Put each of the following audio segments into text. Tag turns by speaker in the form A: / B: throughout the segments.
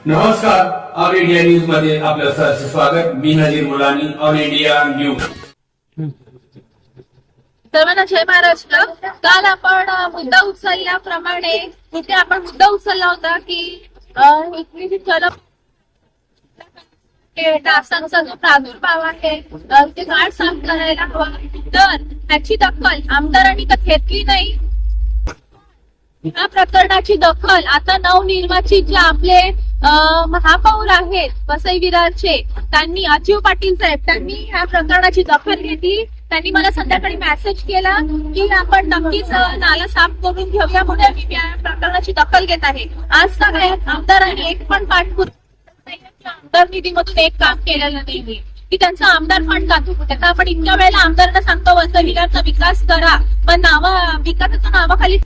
A: नमस्कार, all India news मध्ये आपलं सहर्ष स्वागत. मी नजीर मुलानी, ऑल इंडिया न्यूज.
B: सर्वांना जय महाराष्ट्र. काल आपण मुद्दा उचलल्याप्रमाणे इथे आपण मुद्दा उचलला होता की डासांचा जो प्रादुर्भाव आहे ते गाढ साफ करायला हवा. तर त्याची दखल आमदारांनी तर घेतली नाही. या प्रकरणाची दखल आता नवनिर्वाचित जे आपले महापौर आहेत वसई विरारचे, त्यांनी अजीव पाटील साहेब त्यांनी या प्रकरणाची दखल घेतली. त्यांनी मला संध्याकाळी मेसेज केला की आपण नक्कीच नाला साफ करून घेऊया, म्हणून मी या प्रकरणाची दखल घेत आहे. आज सगळ्यात आमदारांनी एक पण आमदार निधीमधून एक काम केलेलं नाही की त्यांचा आमदार फंड जातो कुठे. तर आपण इतक्या वेळेला आमदारांना सांगतो वसई विरारचा विकास करा, पण विकासाच्या नावाखाली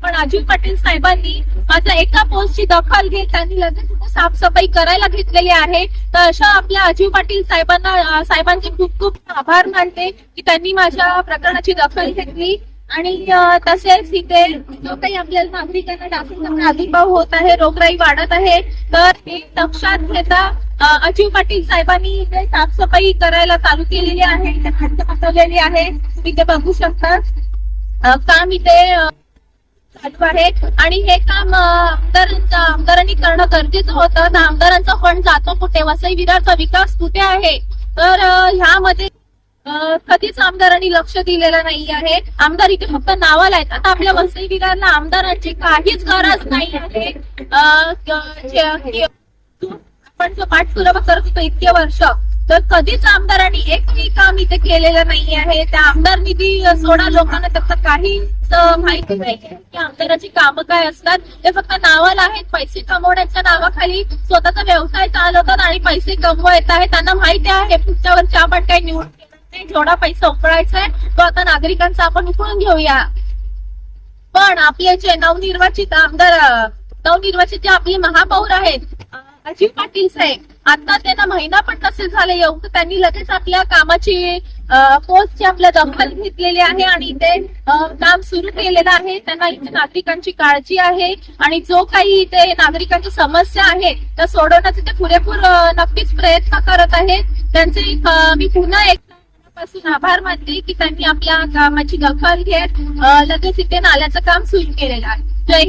B: पण अजीव पाटील साहेबांनी मात्र एका पोस्टची दखल घेत त्यांनी लगेच साफसफाई करायला घेतलेली आहे. तर अशा आपल्या अजीव पाटील साहेबांचे खूप खूप आभार मानते की त्यांनी माझ्या प्रकरणाची दखल घेतली. आणि तसेच इथे जो काही आपल्याला नागरिकांना डासांचा प्रादुर्भाव होत आहे, रोगराई वाढत आहे, तर हे लक्षात घेता अजीव पाटील साहेबांनी इथे साफसफाई करायला चालू केलेली आहे. इथे खड्डे पाठवलेली आहे, इथे बघू शकता काम इथे चालू आहे. आणि हे काम आमदारांनी करणं गरजेचं होतं. तर आमदारांचा फंड जातो कुठे, वसई विरारचा विकास कुठे आहे, तर ह्यामध्ये कधीच आमदारांनी लक्ष दिलेलं नाही आहे. आमदार इथे फक्त नावाला आहेत. आता आपल्या वसई विरारला आमदारांची काहीच गरज नाही आहे. आपण जो पाठपुरावा करत होतो इतके वर्ष, तर कधीच आमदारांनी एकही काम इथे केलेलं नाही आहे. त्या आमदार निधी सोडा, लोकांना त्याचं काही माहिती नाही की आमदाराची कामं काय असतात. ते फक्त नावाला आहेत. पैसे कमवण्याच्या नावाखाली स्वतःचा व्यवसाय चालवतात आणि पैसे कमवत आहेत. त्यांना माहिती आहे पुढच्या वर्षी आपण काही निवडून जेवढा पैसा उकळायचा आहे तो आता नागरिकांचा आपण उकळून घेऊया. पण आपले जे नवनिर्वाचित जे आपले महापौर आहेत अजीव पाटील साहेब, आता त्यांना महिना पण नसेल झाले येऊन, तर त्यांनी लगेच आपल्या कामाची पोस्टची आपल्या दखल घेतलेली आहे आणि इथे काम सुरू केलेलं आहे. त्यांना इथे नागरिकांची काळजी आहे आणि जो काही इथे नागरिकांची समस्या आहे त्या सोडवण्याचे ते पुरेपूर नक्कीच प्रयत्न करत आहेत. त्यांचे मी पुन्हा एक पासून आभार मानते की त्यांनी आपल्या कामाची दखल घेत लगेच इथे नाल्याचं काम सुरू केलेलं आहे. जय हिंद.